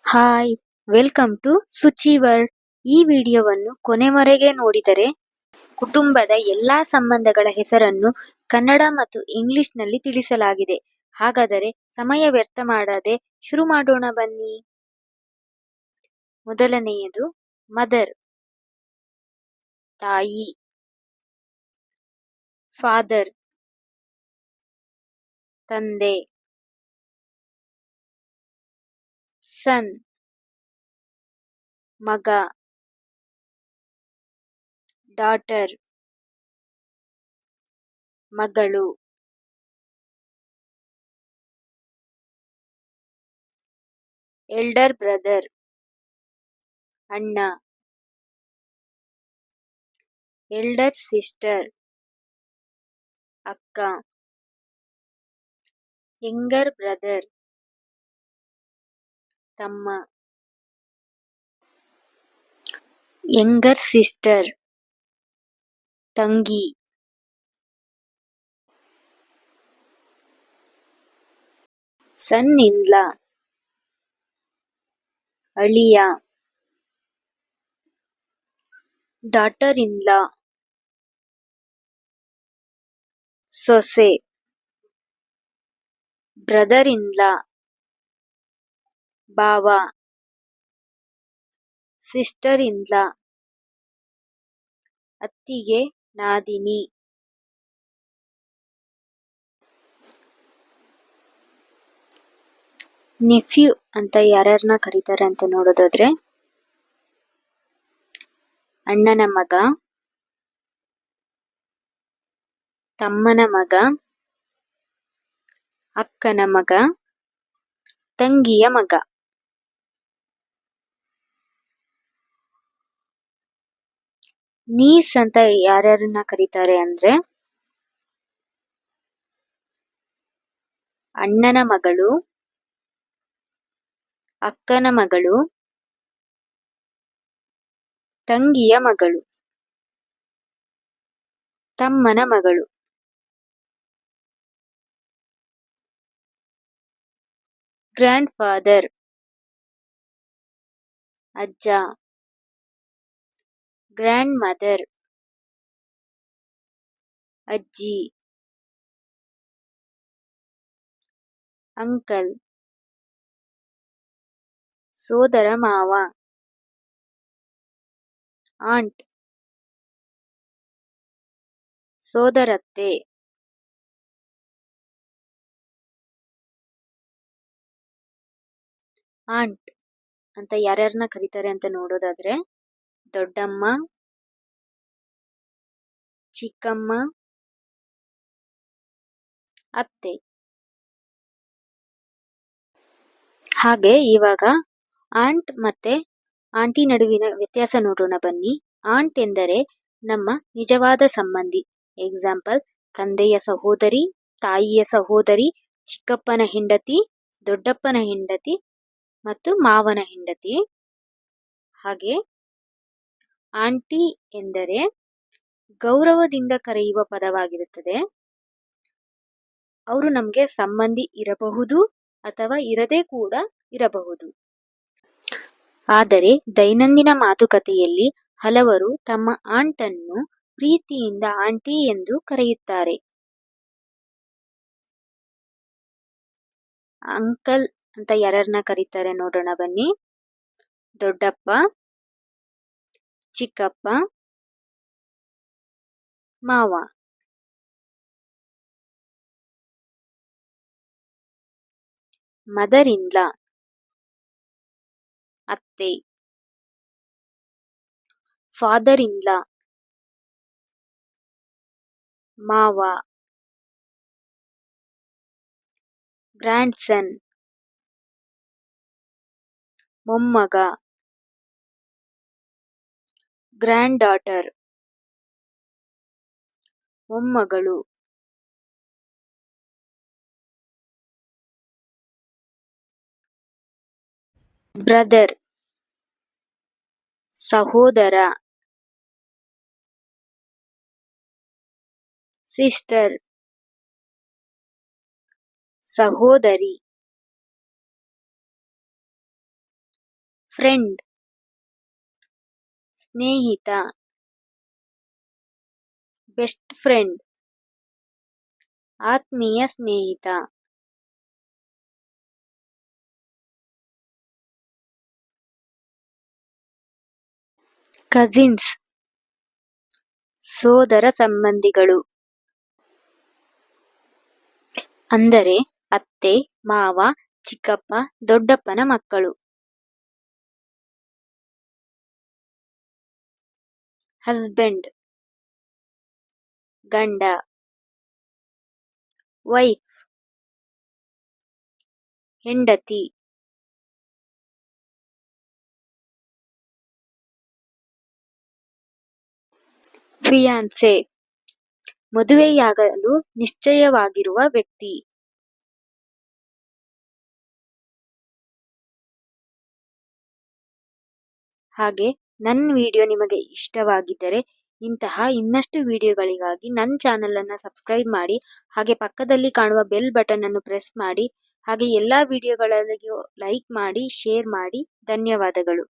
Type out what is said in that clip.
Hi, welcome to Suchi World. ಈ ವಿಡಿಯೋವನ್ನು ಕೊನೆವರೆಗೆ ನೋಡಿದರೆ ಕುಟುಂಬದ ಎಲ್ಲಾ ಸಂಬಂಧಗಳ ಹೆಸರನ್ನು ಕನ್ನಡ ಮತ್ತು ಇಂಗ್ಲಿಷ್ನಲ್ಲಿ ತಿಳಿಸಲಾಗಿದೆ. ಹಾಗಾದರೆ ಸಮಯ ವ್ಯರ್ಥ ಮಾಡದೆ ಶುರು ಮಾಡೋಣ ಬನ್ನಿ. ಮೊದಲನೆಯದು ಮದರ್, ತಾಯಿ. ಫಾದರ್, ತಂದೆ. ಸನ್, ಮಗ. ಡಾಟರ್, ಮಗಳು. ಎಲ್ಡರ್ ಬ್ರದರ್, ಅಣ್ಣ. ಎಲ್ಡರ್ ಸಿಸ್ಟರ್, ಅಕ್ಕ. ಯಂಗರ್ ಬ್ರದರ್, ತಮ್ಮ. ಯಂಗರ್ ಸಿಸ್ಟರ್, ತಂಗಿ. ಸನ್ ಇನ್ ಲಾ, ಅಳಿಯ. ಡಾಟರ್ ಇನ್ ಲಾ, ಸೊಸೆ. ಬ್ರದರ್ ಇನ್ ಲಾ, ಬಾವ. ಸಿಸ್ಟರ್ ಇನ್ ಲಾ, ಅತ್ತಿಗೆ, ನಾದಿನಿ. ನೆಫ್ಯೂ ಅಂತ ಯಾರ್ಯಾರನ್ನ ಕರೀತಾರೆ ಅಂತ ನೋಡೋದಾದ್ರೆ, ಅಣ್ಣನ ಮಗ, ತಮ್ಮನ ಮಗ, ಅಕ್ಕನ ಮಗ, ತಂಗಿಯ ಮಗ. ನೀಸ್ ಅಂತ ಯಾರ್ಯಾರನ್ನ ಕರೀತಾರೆ ಅಂದ್ರೆ, ಅಣ್ಣನ ಮಗಳು, ಅಕ್ಕನ ಮಗಳು, ತಂಗಿಯ ಮಗಳು, ತಮ್ಮನ ಮಗಳು. ಗ್ರ್ಯಾಂಡ್ ಫಾದರ್, ಅಜ್ಜ. ಗ್ರ್ಯಾಂಡ್ ಮದರ್, ಅಜ್ಜಿ. ಅಂಕಲ್, ಸೋದರ ಮಾವ. ಆಂಟ್, ಸೋದರತ್ತೆ. ಆಂಟ್ ಅಂತ ಯಾರ್ಯಾರನ್ನ ಕರೀತಾರೆ ಅಂತ ನೋಡೋದಾದ್ರೆ, ದೊಡ್ಡಮ್ಮ, ಚಿಕ್ಕಮ್ಮ, ಅತ್ತೆ. ಹಾಗೆ ಇವಾಗ ಆಂಟ್ ಮತ್ತೆ ಆಂಟಿ ನಡುವಿನ ವ್ಯತ್ಯಾಸ ನೋಡೋಣ ಬನ್ನಿ. ಆಂಟ್ ಎಂದರೆ ನಮ್ಮ ನಿಜವಾದ ಸಂಬಂಧಿ. ಎಕ್ಸಾಂಪಲ್, ತಂದೆಯ ಸಹೋದರಿ, ತಾಯಿಯ ಸಹೋದರಿ, ಚಿಕ್ಕಪ್ಪನ ಹೆಂಡತಿ, ದೊಡ್ಡಪ್ಪನ ಹೆಂಡತಿ ಮತ್ತು ಮಾವನ ಹೆಂಡತಿ. ಹಾಗೆ ಆಂಟಿ ಎಂದರೆ ಗೌರವದಿಂದ ಕರೆಯುವ ಪದವಾಗಿರುತ್ತದೆ. ಅವರು ನಮಗೆ ಸಂಬಂಧಿ ಇರಬಹುದು ಅಥವಾ ಇರದೇ ಕೂಡ ಇರಬಹುದು. ಆದರೆ ದೈನಂದಿನ ಮಾತುಕತೆಯಲ್ಲಿ ಹಲವರು ತಮ್ಮ ಆಂಟನ್ನು ಪ್ರೀತಿಯಿಂದ ಆಂಟಿ ಎಂದು ಕರೆಯುತ್ತಾರೆ. ಅಂಕಲ್ ಅಂತ ಯಾರನ್ನ ಕರೀತಾರೆ ನೋಡೋಣ ಬನ್ನಿ. ದೊಡ್ಡಪ್ಪ, ಚಿಕ್ಕಪ್ಪ, ಮಾವ. ಮದರ್ ಇನ್ ಲಾ, ಅತ್ತೆ. ಫಾದರ್ ಇನ್ ಲಾ, ಮಾವ. ಗ್ರ್ಯಾಂಡ್ ಸನ್, ಮೊಮ್ಮಗ. ಗ್ರ್ಯಾಂಡ್ ಡಾಟರ್, ಮೊಮ್ಮಗಳು. ಬ್ರದರ್, ಸಹೋದರ. ಸಿಸ್ಟರ್, ಸಹೋದರಿ. ಫ್ರೆಂಡ್ ಸ್ನೇಹಿತ, ಬೆಸ್ಟ್ ಫ್ರೆಂಡ್ ಆತ್ಮೀಯ ಸ್ನೇಹಿತ, ಕಸಿನ್ಸ್ ಸೋದರ ಸಂಬಂಧಿಗಳು, ಅಂದರೆ ಅತ್ತೆ, ಮಾವ, ಚಿಕ್ಕಪ್ಪ, ದೊಡ್ಡಪ್ಪನ ಮಕ್ಕಳು. ಹಸ್ಬೆಂಡ್ ಗಂಡ, ವೈಫ್ ಹೆಂಡತಿ, ಫಿಯಾನ್ಸೆ ಮದುವೆಯಾಗಲು ನಿಶ್ಚಯವಾಗಿರುವ ವ್ಯಕ್ತಿ. ಹಾಗೆ ನನ್ನ ವಿಡಿಯೋ ನಿಮಗೆ ಇಷ್ಟವಾಗಿದ್ದರೆ ಇಂತಹ ಇನ್ನಷ್ಟು ವಿಡಿಯೋಗಳಿಗಾಗಿ ನನ್ನ ಚಾನಲ್ ಅನ್ನು ಸಬ್ಸ್ಕ್ರೈಬ್ ಮಾಡಿ, ಹಾಗೆ ಪಕ್ಕದಲ್ಲಿ ಕಾಣುವ ಬೆಲ್ ಬಟನ್ ಅನ್ನು ಪ್ರೆಸ್ ಮಾಡಿ, ಹಾಗೆ ಎಲ್ಲ ವಿಡಿಯೋಗಳಲ್ಲಿಯೂ ಲೈಕ್ ಮಾಡಿ, ಶೇರ್ ಮಾಡಿ. ಧನ್ಯವಾದಗಳು.